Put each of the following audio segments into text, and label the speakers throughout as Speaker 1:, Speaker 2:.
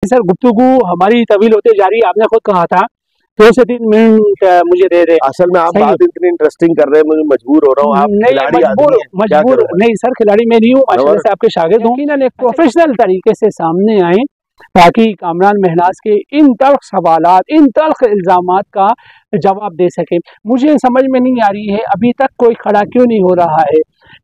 Speaker 1: Sir गुफ्तगू हमारी तवील होते जा रही है, आपने खुद कहा था 2 से 3 मिनट मुझे दे दे।
Speaker 2: असल में आप बात इतनी इंटरेस्टिंग कर रहे हैं, मुझे मजबूर हो रहा हूँ। आप खिलाड़ी आदमी हैं, क्या
Speaker 1: मजबूर नहीं सर, खिलाड़ी मैं नहीं हूँ, माशाल्लाह से आपके शागिर्द हूँ। यकीनन एक प्रोफेशनल तरीके से सामने आए ताकि कामरान महनाज के इन तल्ख सवालात, इन तल्ख इल्जामात का जवाब दे सके। मुझे समझ में नहीं आ रही है अभी तक कोई खड़ा क्यों नहीं हो रहा है।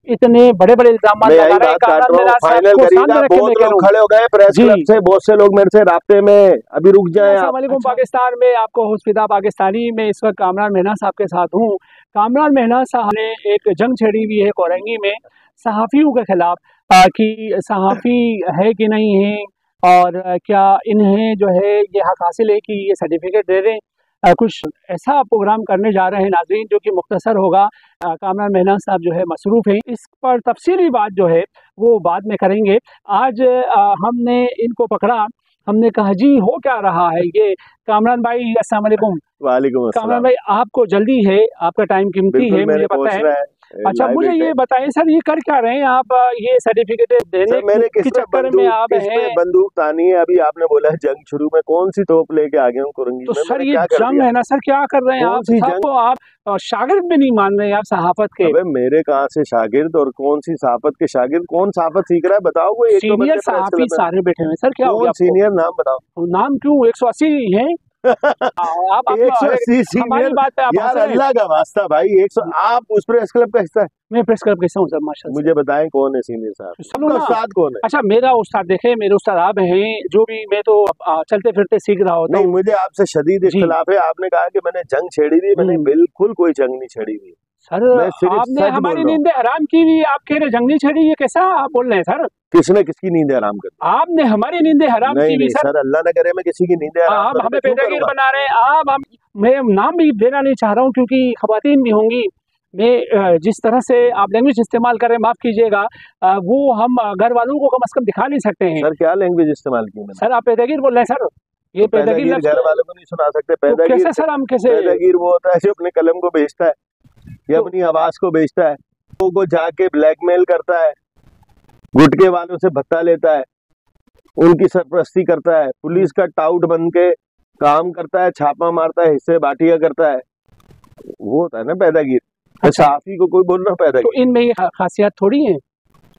Speaker 1: इतने बड़े बड़े इल्जाम लगा रहे हैं,
Speaker 2: फाइनल करिएगा। बहुत लोग खड़े हो गए प्रेस क्लब से, बहुत से लोग मेरे से राब्ते में, अभी रुक जाएं।
Speaker 1: अस्सलाम वालेकुम पाकिस्तान में आपको हुस्फिदा पाकिस्तानी में इस वक्त कामरान महनाज साहब के साथ हूँ। कामरान महनाज साहब ने एक जंग छेड़ी हुई है कोरंगी में सहाफ़ियों के खिलाफ कि सहाफ़ी है कि नहीं है और क्या इन्हें जो है ये हक हासिल है कि ये सर्टिफिकेट दे दें। कुछ ऐसा प्रोग्राम करने जा रहे हैं नाज़रीन जो कि मुख्तसर होगा। कामरान महनाज साहब जो है मसरूफ़ हैं, इस पर तफसीली बात जो है वो बाद में करेंगे। आज हमने इनको पकड़ा, हमने कहा जी हो क्या रहा है ये। कामरान भाई अस्सलाम वालेकुम।
Speaker 2: वालेकुम अस्सलाम।
Speaker 1: कामरान भाई आपको जल्दी है, आपका टाइम कीमती है, मुझे पता है। अच्छा मुझे ये बताएं सर, ये कर क्या रहे हैं आप? ये सर्टिफिकेट देने के चक्कर में आप हैं?
Speaker 2: बंदूक तानी है। अभी आपने बोला है जंग शुरू में, कौन सी तोप लेके आ गए हूँ कोरंगी
Speaker 1: तो
Speaker 2: में?
Speaker 1: सर ये जंग है ना सर, क्या कर रहे हैं आप? तो आप शागिर्द भी नहीं मान रहे हैं आप सहाफत के।
Speaker 2: अबे मेरे कहाँ से शागिर्द और कौन सी सहाफत के शागिर्द? कौन सहाफत सीख रहा है बताओ? कोई
Speaker 1: सीनियर सहाफी सारे बैठे हुए सर, क्या हो गया?
Speaker 2: सीनियर नाम बताओ।
Speaker 1: नाम क्यों 180 है?
Speaker 2: आप 180 हमारी बात पे आप यार अल्लाह का वास्ता भाई 100। आप उस प्रेस क्लब का हिस्सा है?
Speaker 1: मैं प्रेस क्लब का हिस्सा हूँ सर माशाल्लाह।
Speaker 2: मुझे बताएं कौन है सीनियर साहब? उस्ताद कौन है?
Speaker 1: अच्छा मेरा उस्ताद देखे, मेरे उस्ताद आप हैं, जो भी मैं तो चलते फिरते सीख रहा होता हूँ।
Speaker 2: नहीं मुझे आपसे शदीद इख्तिलाफ है। आपने कहा कि मैंने जंग छेड़ी थी, मैंने बिल्कुल कोई जंग नहीं छेड़ी हुई
Speaker 1: सर। आपने हमारी नींदें हराम की हुई, आप कह रहे जंग नहीं छेड़ी, ये कैसा आप बोल रहे हैं सर?
Speaker 2: किसने किसकी नींदें हराम कर दी?
Speaker 1: आपने हमारी नींदें हराम की हुई सर।
Speaker 2: अल्लाह न करे मैं किसी की नींदें हराम
Speaker 1: आप हमें पेदागिर बना रहे हैं। मैं नाम भी देना नहीं चाह रहा हूँ क्योंकि खवातीन भी होंगी। मैं जिस तरह से आप लैंग्वेज इस्तेमाल कर रहे हैं माफ कीजिएगा, वो हम घर वालों को कम से कम दिखा नहीं सकते हैं।
Speaker 2: सर क्या लैंग्वेज इस्तेमाल की मैंने?
Speaker 1: सर आप पेदागिर बोल रहे हैं सर। ये पेदागिर
Speaker 2: घर वालों को नहीं सुना सकते। पेदागिर
Speaker 1: कैसे सर? हम कैसे?
Speaker 2: पेदागिर वो होता है जो अपने कलम को बेचता है या अपनी आवाज को बेचता है, लोगों को जाके ब्लैकमेल करता है, गुटके वालों से भत्ता लेता है, उनकी सरपरस्ती करता है, पुलिस का टाउट बन के काम करता है, छापा मारता है, हिस्से बाटिया करता है, वो होता है ना पैदागिर। अच्छा। सहाफी को कोई बोल रहा पैदागिर?
Speaker 1: तो इनमें ये खासियत थोड़ी है।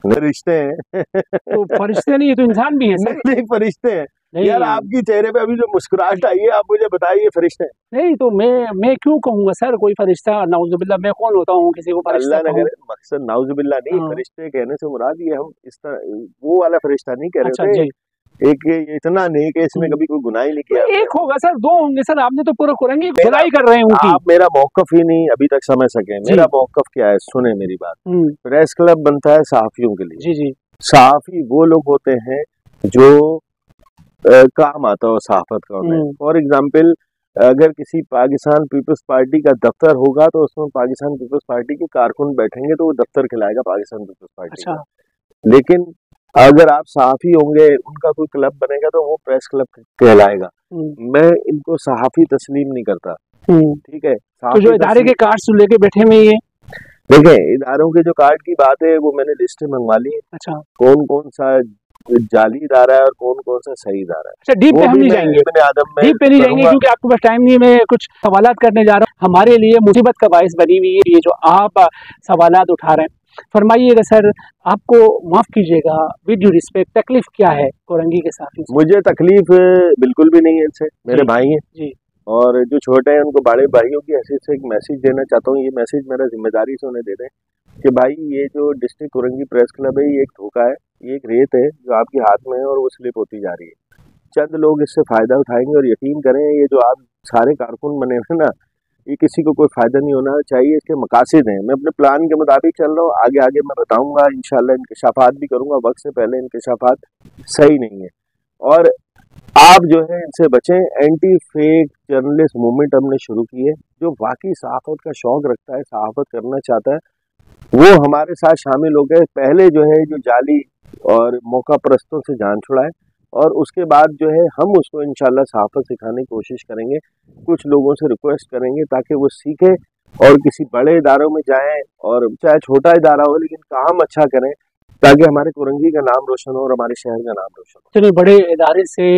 Speaker 2: रिश्ते हैं।
Speaker 1: तो फरिश्ते नहीं, तो इंसान भी है सर।
Speaker 2: नहीं फरिश्ते हैं यार। आपकी चेहरे पे अभी जो मुस्कुराहट आई है, आप मुझे बताइए फरिश्ते हैं?
Speaker 1: नहीं तो मैं क्यों कहूँगा सर कोई फरिश्ता? नाउजुबिल्लाह, मैं कौन होता हूँ किसी को फरिश्ता कहूँ?
Speaker 2: मकसद नाउजुबिल्लाह नहीं, फरिश्ते कहने से मुराद ये हम इस तरह वो वाला फरिश्ता नहीं कह रहे थे। एक इतना नहीं कि इसमें कभी कोई गुनाह ही नहीं किया।
Speaker 1: एक होगा सर, 2 होंगे सर। आपने तो पूरा कुरंगी खुदाई कर रहे हैं।
Speaker 2: आप मेरा मौकफ ही नहीं अभी तक समझ सके। मेरा मौकफ क्या है सुने मेरी बात। प्रेस क्लब बनता है सहाफियों के लिए।
Speaker 1: जी।
Speaker 2: सहाफी वो लोग होते हैं जो काम आता हो सहाफत का उन्हें। फॉर एग्जाम्पल अगर किसी पाकिस्तान पीपल्स पार्टी का दफ्तर होगा तो उसमें पाकिस्तान पीपल्स पार्टी के कारकुन बैठेंगे तो वो दफ्तर खिलाएगा पाकिस्तान पीपल्स पार्टी का। लेकिन अगर आप सहाफी होंगे, उनका कोई क्लब बनेगा तो वो प्रेस क्लब कहलाएगा। मैं इनको सहाफी तस्लीम नहीं करता। ठीक है।
Speaker 1: तो जो इदारे के कार्ड लेके बैठे हुए हैं,
Speaker 2: देखें इदारों के जो कार्ड की बात है वो मैंने लिस्ट मंगवा ली है।
Speaker 1: अच्छा।
Speaker 2: कौन कौन सा जाली इदारा है और कौन कौन सा सही इदारा है।
Speaker 1: अच्छा डीप पे हम नहीं जाएंगे, डीप पे नहीं जाएंगे क्योंकि आपके पास टाइम नहीं है। मैं कुछ सवालात करने जा रहा हूँ, हमारे लिए मुसीबत का बायस बनी हुई है ये जो आप सवालात उठा रहे हैं। फरमाइएगा सर, आपको माफ कीजिएगा विद ड्यू रिस्पेक्ट, तकलीफ क्या है कोरंगी के साथ?
Speaker 2: मुझे तकलीफ बिल्कुल भी नहीं है इनसे, मेरे भाई हैं जी। और जो छोटे हैं उनको बड़े भाइयों की हैसियत से एक मैसेज देना चाहता हूँ। ये मैसेज मेरा जिम्मेदारी से उन्हें दे दें कि भाई ये जो डिस्ट्रिक्ट कोरंगी प्रेस क्लब है ये एक धोखा है, ये एक रेत है जो आपके हाथ में है और वो स्लिप होती जा रही है। चंद लोग इससे फायदा उठाएंगे और यकीन करें ये जो आप सारे कारकुन बने हैं ना, ये किसी को कोई फायदा नहीं होना चाहिए। इसके मकासद हैं। मैं अपने प्लान के मुताबिक चल रहा हूँ, आगे आगे मैं बताऊंगा इंशाल्लाह। इंकशाफात भी करूंगा, वक्त से पहले इंकशाफात सही नहीं है। और आप जो है इनसे बचें। एंटी फेक जर्नलिस्ट मूवमेंट हमने शुरू की है। जो वाकई सहाफत का शौक रखता है, सहाफत करना चाहता है, वो हमारे साथ शामिल हो गए। पहले जो है जो जाली और मौका परस्तों से जान छुड़ाए और उसके बाद जो है हम उसको इंशाल्लाह सहाफत सिखाने की कोशिश करेंगे। कुछ लोगों से रिक्वेस्ट करेंगे ताकि वो सीखे और किसी बड़े इदारों में जाएं, और चाहे छोटा इदारा हो लेकिन काम अच्छा करें ताकि हमारे कोरंगी का नाम रोशन हो और हमारे शहर का नाम रोशन हो।
Speaker 1: इतने बड़े इदारे से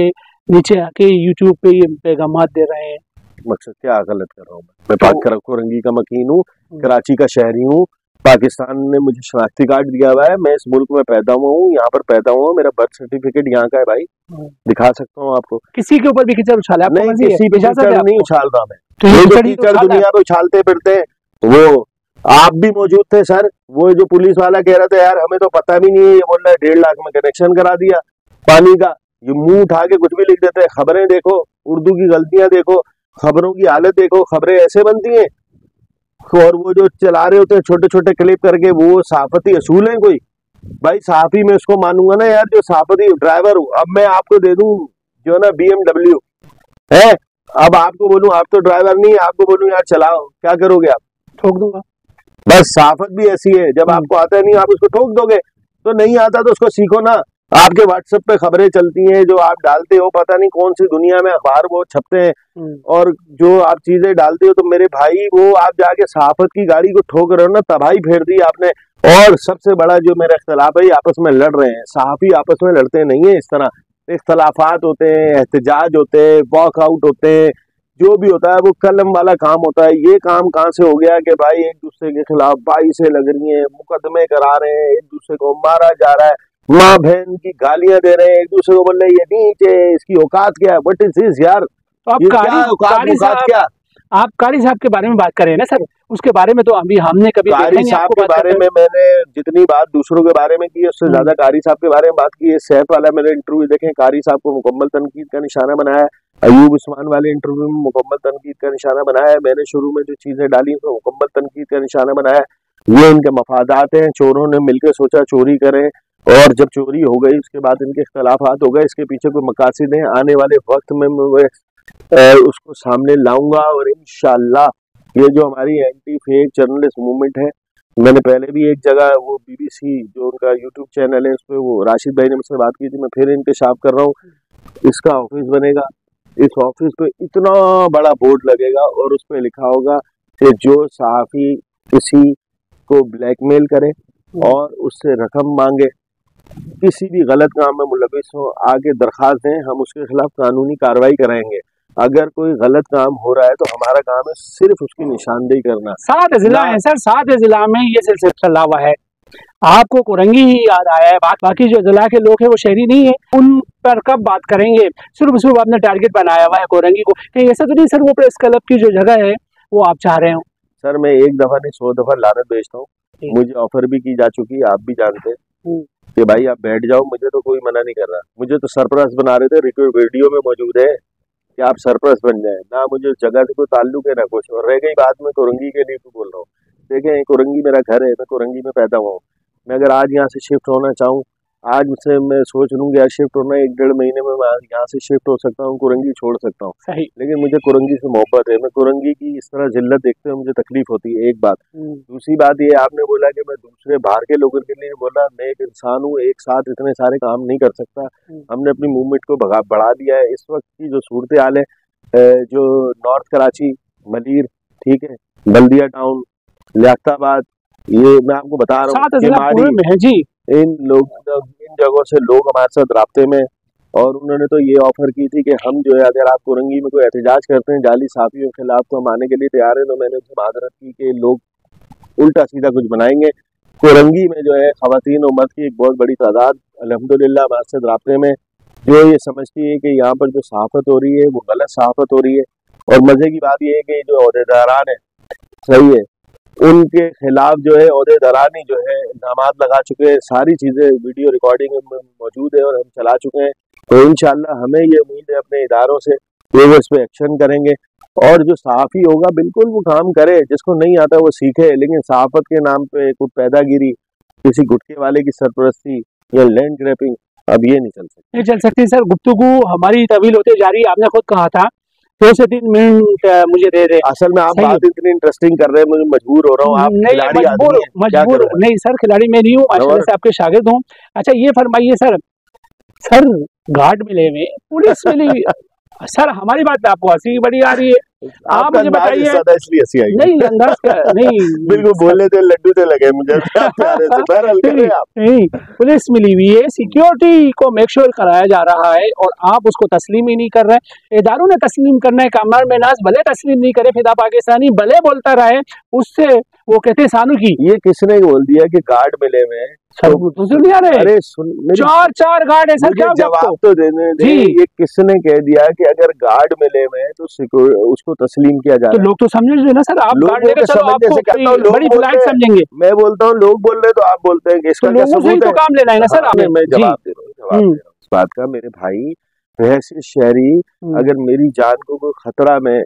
Speaker 1: नीचे आके यूट्यूब पे ये पैगामात दे रहे हैं।
Speaker 2: मकसद क्या गलत कर रहा हूँ मैं पाक कोरंगी का मकीन हूँ, कराची का शहरी हूँ, पाकिस्तान ने मुझे शनाख्ती कार्ड दिया हुआ है, मैं इस मुल्क में पैदा हुआ हूँ, यहाँ पर पैदा हुआ हूँ, मेरा बर्थ सर्टिफिकेट यहाँ का है भाई, दिखा सकता हूँ आपको।
Speaker 1: किसी के ऊपर भी कीचड़ उछाला?
Speaker 2: नहीं, किसी पे कीचड़ नहीं उछाल रहा मैं,
Speaker 1: तो
Speaker 2: ये जो कीचड़ दुनिया पे उछालते फिरते हैं वो आप भी मौजूद थे सर। वो जो पुलिस वाला कह रहा था यार हमें तो पता भी नहीं है, ये बोल रहा है 1.5 लाख में कनेक्शन करा दिया पानी का, ये मुंह उठा के कुछ भी लिख देते हैं। खबरें देखो, उर्दू की गलतियां देखो, खबरों की हालत देखो, खबरें ऐसे बनती हैं। और वो जो चला रहे होते हैं छोटे छोटे क्लिप करके, वो सहाफती असूल है कोई? भाई सहाफी मैं उसको मानूंगा ना यार जो सहाफती ड्राइवर हूँ। अब मैं आपको दे दूं जो ना BMW है, अब आपको बोलूं आप तो ड्राइवर नहीं, आपको बोलूं यार चलाओ, क्या करोगे आप?
Speaker 1: ठोक दूंगा।
Speaker 2: बस सहाफत भी ऐसी है, जब आपको आता नहीं आप उसको ठोक दोगे, तो नहीं आता तो उसको सीखो ना। आपके व्हाट्सएप पे खबरें चलती हैं जो आप डालते हो, पता नहीं कौन सी दुनिया में अखबार वो छपते हैं, और जो आप चीजें डालते हो, तो मेरे भाई वो आप जाके सहाफत की गाड़ी को ठोक रहे हो ना, तबाही फेर दी आपने। और सबसे बड़ा जो मेरा इख्तलाफ है, आपस में लड़ रहे हैं, सहाफी आपस में लड़ते नहीं है इस तरह। इख्तलाफात होते हैं, एहतजाज होते हैं, वॉकआउट होते हैं, जो भी होता है वो कलम वाला काम होता है। ये काम कहाँ से हो गया कि भाई एक दूसरे के खिलाफ बाइसें लग रही हैं, मुकदमे करा रहे हैं, एक दूसरे को मारा जा रहा है, माँ बहन की गालियां दे रहे हैं, एक दूसरे को बोल रहे हैं ये नीचे, इसकी औकात क्या है? व्हाट इज दिस यार?
Speaker 1: तो आप कारी साहब के बारे में बात करें ना सर, उसके बारे में तो अभी हमने कभी
Speaker 2: कारी साहब के बारे में मैंने जितनी बात दूसरों के बारे में की है उससे ज्यादा कारी साहब के बारे में बात की है। सैफ वाला मेरे इंटरव्यू देखें, कारी साहब को मुकम्मल तनकीद का निशाना बनाया है। अयूब उस्मान वाले इंटरव्यू में मुकम्मल तनकीद का निशाना बनाया है। मैंने शुरू में जो चीजें डाली उसमें मुकम्मल तनकीद का निशाना बनाया है। ये इनके मफादात हैं, चोरों ने मिलकर सोचा चोरी करें, और जब चोरी हो गई उसके बाद इनके इख्तलाफात हो गए। इसके पीछे कोई मकासद हैं, आने वाले वक्त में मैं उसको सामने लाऊंगा। और इंशाअल्लाह ये जो हमारी एंटी फेक जर्नलिस्ट मूवमेंट है, मैंने पहले भी एक जगह वो BBC जो उनका यूट्यूब चैनल है उस पर वो राशिद भाई ने मुझसे बात की थी, मैं फिर इंकशाफ कर रहा हूँ। इसका ऑफिस बनेगा, इस ऑफिस पे इतना बड़ा बोर्ड लगेगा और उस पर लिखा होगा कि जो सहाफी किसी को ब्लैकमेल करे और उससे रकम मांगे, किसी भी गलत काम में मुलविस हो, आगे दरखास्त दें, हम उसके खिलाफ कानूनी कार्रवाई कराएंगे। अगर कोई गलत काम हो रहा है तो हमारा काम है सिर्फ उसकी निशानदेही करना।
Speaker 1: 7 जिला है सर, 7 जिला में ये सिलसिला चला हुआ है। आपको कोरंगी ही याद आया है, बाकी जो जिला के लोग हैं वो शहरी नहीं है, उन पर कब बात करेंगे? सिर्फ आपने टारगेट बनाया हुआ है कोरंगी को, कहीं ऐसा तो नहीं सर वो प्रेस क्लब की जो जगह है वो आप चाह रहे हो?
Speaker 2: सर मैं एक दफा नहीं 100 दफा लानत भेजता हूँ, मुझे ऑफर भी की जा चुकी है, आप भी जानते हैं कि भाई आप बैठ जाओ, मुझे तो कोई मना नहीं कर रहा। मुझे तो सरपरस्त बना रहे थे, वीडियो में मौजूद है कि आप सरपरस्त बन जाए ना, मुझे जगह से कोई ताल्लुक है ना कुछ। और रह गई बात में कोरंगी के लिए तो बोल रहा हूँ, देखें कोरंगी मेरा घर है, मैं कोरंगी में पैदा हुआ हूँ। मैं अगर आज यहाँ से शिफ्ट होना चाहूँ, आज से मैं सोच लूँ कि यार शिफ्ट होना 1-1.5 महीने में मैं यहाँ से शिफ्ट हो सकता हूँ, कोरंगी छोड़ सकता हूँ।
Speaker 1: सही।
Speaker 2: लेकिन मुझे कोरंगी से मोहब्बत है, मैं कोरंगी की इस तरह जिल्लत देखते हुए मुझे तकलीफ होती है, एक बात। दूसरी बात ये आपने बोला कि मैं दूसरे बाहर के लोगों के लिए बोला, मैं एक इंसान हूँ, एक साथ इतने सारे काम नहीं कर सकता। हमने अपनी मूवमेंट को बढ़ा दिया है। इस वक्त की जो सूरत हाल है, जो नॉर्थ कराची, मलीर, ठीक है, बल्दिया टाउन, लियाकताबाद, ये मैं आपको बता रहा हूँ, इन जगहों से लोग हमारे साथ राब्ते में, और उन्होंने तो ये ऑफर की थी कि हम जो है अगर आप कोरंगी में कोई एहतजाज करते हैं जाली सहाफियों के खिलाफ तो हम आने के लिए तैयार हैं। तो मैंने उनसे माजरत की कि लोग उल्टा सीधा कुछ बनाएंगे। कोरंगी में जो है खवातीन और मर्द की एक बहुत बड़ी तादाद अल्हम्दुलिल्लाह हमारे साथ राब्ते में, जो ये समझती है कि यहाँ पर जो सहाफत हो रही है वो गलत सहाफत हो रही है। और मजे की बात ये है कि जो ओहदेदारान है, सही है, उनके खिलाफ जो है ओहदेदारानी जो है इल्जामात लगा चुके हैं, सारी चीजें वीडियो रिकॉर्डिंग में मौजूद है और हम चला चुके हैं। तो इंशाल्लाह हमें ये उम्मीद है अपने इदारों से वो इस पे एक्शन करेंगे, और जो सहाफी होगा बिल्कुल वो काम करे, जिसको नहीं आता वो सीखे। लेकिन सहाफत के नाम पे कोई पैदागिरी, किसी गुटके वाले की सरपरस्ती या लैंड ग्रैपिंग, अब ये नहीं चल सकती
Speaker 1: सर। गुफ्तगू हमारी तवील होते जा रही है, आपने खुद कहा था 2 से 3 मिनट मुझे दे दे।
Speaker 2: असल में आप बात इतनी इंटरेस्टिंग कर रहे हैं, मुझे मजबूर हो रहा हूँ। आप खिलाड़ी
Speaker 1: मजबूर नहीं सर, खिलाड़ी मैं नहीं हूँ, माशाल्लाह से आपके शागिर्द हूँ। अच्छा ये फरमाइए सर, घाट मिले में पुलिस मिली सर हमारी बात पे आपको हंसी बड़ी आ रही है, आप मुझे बताइए।
Speaker 2: इसलिए हंसी आई
Speaker 1: नहीं अंदाज नहीं
Speaker 2: बिल्कुल बोले थे लड्डू से लगे मुझे
Speaker 1: नहीं, पुलिस मिली हुई है, सिक्योरिटी को मेक श्योर कराया जा रहा है और आप उसको तस्लीम ही नहीं कर रहे। इदारों ने तस्लीम करना है, कामरान महनाज भले तस्लीम नहीं करे, फिदा पाकिस्तानी भले बोलता रहे, उससे वो कहते हैं सानू की।
Speaker 2: ये किसने बोल दिया कि गार्ड मिले हुए?
Speaker 1: नहीं आ रहे?
Speaker 2: अरे सुन,
Speaker 1: चार गार्ड है सर, क्या
Speaker 2: जवाब तो देने दे। ये किसने कह दिया कि अगर गार्ड मिले हुए हैं तो उसको तस्लीम किया जा रहा है?
Speaker 1: तो लोग तो समझ रहे ना सर, आप गार्ड लेकर चलो, आपको बड़ी फ्लाइट समझेंगे।
Speaker 2: मैं बोलता हूँ लोग बोल रहे तो आप बोलते हैं कि इसका क्या सबूत है?
Speaker 1: तो काम लेना है ना सर।
Speaker 2: मैं जवाब दे रहा हूँ इस बात का। मेरे भाई रहस्य शहरी, अगर मेरी जान को कोई खतरा में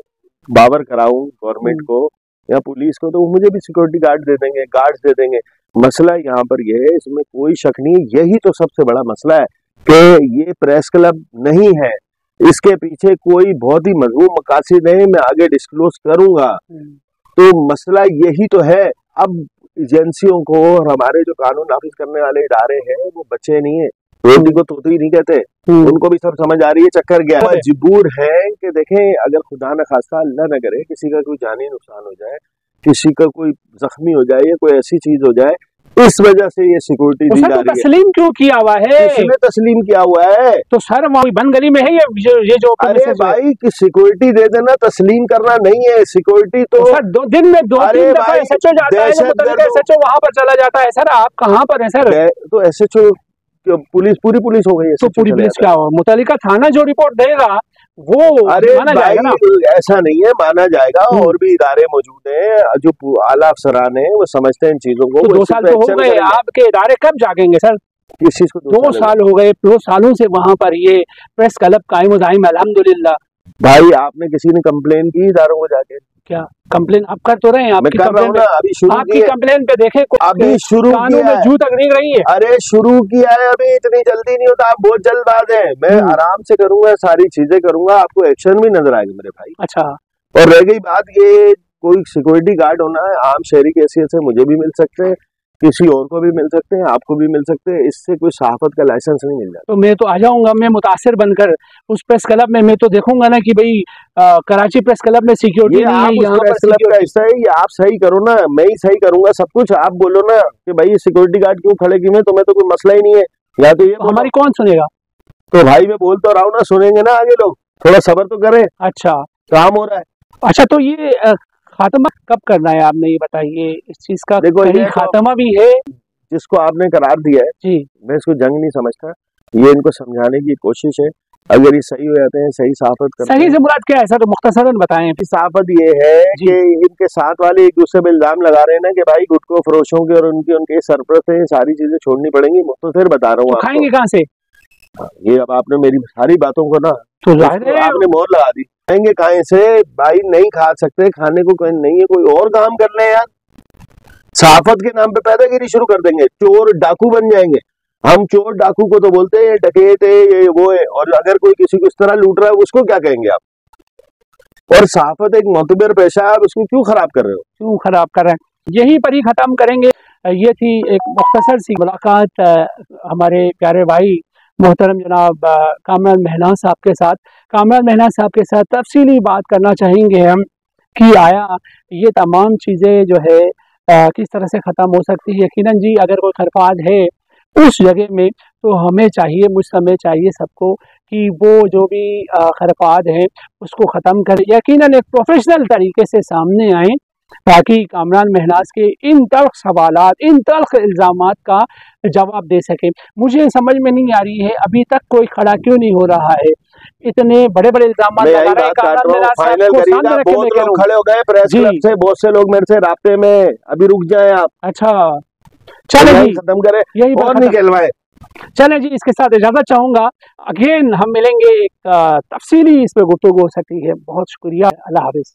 Speaker 2: बावर कराऊं गवर्नमेंट को या पुलिस को, तो वो मुझे भी सिक्योरिटी गार्ड दे देंगे, गार्ड्स दे देंगे। मसला यहाँ पर यह है, इसमें कोई शक नहीं, यही तो सबसे बड़ा मसला है कि ये प्रेस क्लब नहीं है, इसके पीछे कोई बहुत ही मजबूत मकासद है, मैं आगे डिस्क्लोज करूंगा। तो मसला यही तो है। अब एजेंसियों को और हमारे जो कानून नाफिज करने वाले इदारे हैं वो बच्चे नहीं है, रोटी को तोती नहीं कहते, उनको भी सब समझ आ रही है चक्कर गया। मजबूर है कि देखें, अगर खुदा न खास्ता अल्लाह न करे किसी का कोई जानी नुकसान हो जाए, किसी का कोई जख्मी हो जाए या कोई ऐसी चीज हो जाए, इस वजह से ये सिक्योरिटी दी जा रही है।
Speaker 1: तस्लीम क्यों किया हुआ है?
Speaker 2: किसने तस्लीम किया हुआ है?
Speaker 1: तो सर वही बंद गली में है ये जो
Speaker 2: अरे भाई कि सिक्योरिटी दे देना, तस्लीम करना नहीं है। सिक्योरिटी तो
Speaker 1: सर दिन में दो तीन दफा एसएचओ जाता है, एसएचओ वहां पर चला जाता है। सर आप कहाँ पर है सर?
Speaker 2: तो एसएचओ पुलिस पूरी पुलिस हो गई है,
Speaker 1: तो पूरी पुलिस क्या हो? मुतल्लिका थाना जो रिपोर्ट देगा वो माना जाएगा ना?
Speaker 2: ऐसा नहीं है, माना जागा। और भी इदारे मौजूद हैं जो आला अफसरान है, वो समझते हैं इन चीजों को।
Speaker 1: तो 2 साल तो हो गए, आपके इदारे कब जागेंगे सर?
Speaker 2: किस चीज को
Speaker 1: 2 साल हो गए? 2 सालों से वहां पर ये प्रेस क्लब कायम दायम अल्हम्दुलिल्लाह।
Speaker 2: भाई आपने किसी ने कंप्लेन की इदारों को जाके?
Speaker 1: क्या कंप्लेन आप कर तो रहे हैं? आपकी कंप्लेन
Speaker 2: ना, अभी शुरू
Speaker 1: आपकी कंप्लेन पे देखे
Speaker 2: अभी शुरू
Speaker 1: कानून में जू तक नहीं रही है।
Speaker 2: अरे शुरू किया है, अभी इतनी जल्दी नहीं होता, आप बहुत जल्दबाज हैं। मैं आराम से करूंगा, सारी चीजें करूंगा, आपको एक्शन भी नजर आएगा मेरे भाई।
Speaker 1: अच्छा,
Speaker 2: और रह गई बात, ये कोई सिक्योरिटी गार्ड होना है, आम शहरी की हैसियत से मुझे भी मिल सकते हैं, किसी और को भी मिल सकते हैं, आपको भी मिल सकते हैं, इससे कोई सहाफत का लाइसेंस नहीं मिल जाता।
Speaker 1: तो मैं तो आ जाऊंगा, मैं मुतासिर बनकर उस प्रेस क्लब में। मैं तो देखूंगा ना कि भाई कराची प्रेस क्लब में सिक्योरिटी नहीं है, यहाँ
Speaker 2: प्रेस क्लब का हिस्सा है, ये आप सही करो ना, मैं ही सही करूंगा सब कुछ। आप बोलो ना कि भाई ये सिक्योरिटी गार्ड क्यों खड़े किए हैं, तुम्हें तो कोई मसला ही नहीं है, या तो ये
Speaker 1: हमारी कौन सुनेगा?
Speaker 2: तो भाई मैं बोल तो रहा हूँ ना, सुनेंगे ना आगे लोग, थोड़ा सब्र तो करें।
Speaker 1: अच्छा,
Speaker 2: काम हो रहा है।
Speaker 1: अच्छा, तो ये खात्मा कब करना है आपने ये बताइए? इस चीज का
Speaker 2: देखो ये
Speaker 1: खात्मा भी है
Speaker 2: जिसको आपने करार दिया है
Speaker 1: जी,
Speaker 2: मैं इसको जंग नहीं समझता, ये इनको समझाने की कोशिश है। अगर ये सही हो जाते हैं, सही साफत करते हैं।
Speaker 1: सही से मुराद क्या है सर, मुख्तसरन बताएं।
Speaker 2: साफत ये है कि इनके साथ वाले एक दूसरे पे इल्जाम लगा रहे हैं ना कि भाई गुटखों फरोशों के और उनके सरपरस्त हैं, सारी चीजें छोड़नी पड़ेंगी। मुख्तसर बता रहा हूँ।
Speaker 1: तो खाएंगे कहाँ से?
Speaker 2: ये अब आपने मेरी सारी बातों को ना
Speaker 1: तो
Speaker 2: आपने मोहर लगा दी। खाएंगे कहाँ से भाई? नहीं खा सकते, खाने को कोई नहीं है, कोई और काम कर ले यार। सहाफत के नाम पे पैदागिरी शुरू कर देंगे, चोर डाकू बन जाएंगे। हम चोर डाकू को तो बोलते हैं डकैत है, ये वो है, और अगर कोई किसी को इस तरह लूट रहा है उसको क्या कहेंगे आप? और सहाफत एक मोतबर पेशा है, उसको क्यों खराब कर रहे हो?
Speaker 1: क्यों खराब कर रहे हैं? यही पर ही खत्म करेंगे। ये थी एक मुख्तसर सी मुलाकात हमारे प्यारे भाई मोहतरम जनाब कामरान महनाज साहब के साथ। कामरान महनाज साहब के साथ तफसीली बात करना चाहेंगे हम कि आया ये तमाम चीज़ें जो है किस तरह से ख़त्म हो सकती है। यकीनन जी अगर कोई खरपाद है उस जगह में तो हमें चाहिए, मुझ समय चाहिए सबको कि वो जो भी खरपाद है उसको ख़त्म करें। यकीनन एक प्रोफेशनल तरीके से सामने आए ताकि कामरान महनाज के इन तल्ख सवालात, इन तल्ख इल्ज़ामात का जवाब दे सके। मुझे समझ में नहीं आ रही है अभी तक कोई खड़ा क्यों नहीं हो रहा है। इतने बड़े बड़े इल्जाम लगा रहे हैं।
Speaker 2: खड़े हो गए प्रेस क्लब से, बहुत से लोग मेरे से रास्ते में, अभी रुक जाए आप।
Speaker 1: अच्छा चले जी,
Speaker 2: खत्म करें,
Speaker 1: यही
Speaker 2: और नहीं कहलवाए।
Speaker 1: चले जी, इसके साथ इजाजत चाहूंगा। अगेन हम मिलेंगे, एक तफसीली इस पे गुफ्तगू हो सकती है। बहुत शुक्रिया, अल्लाह हाफिज।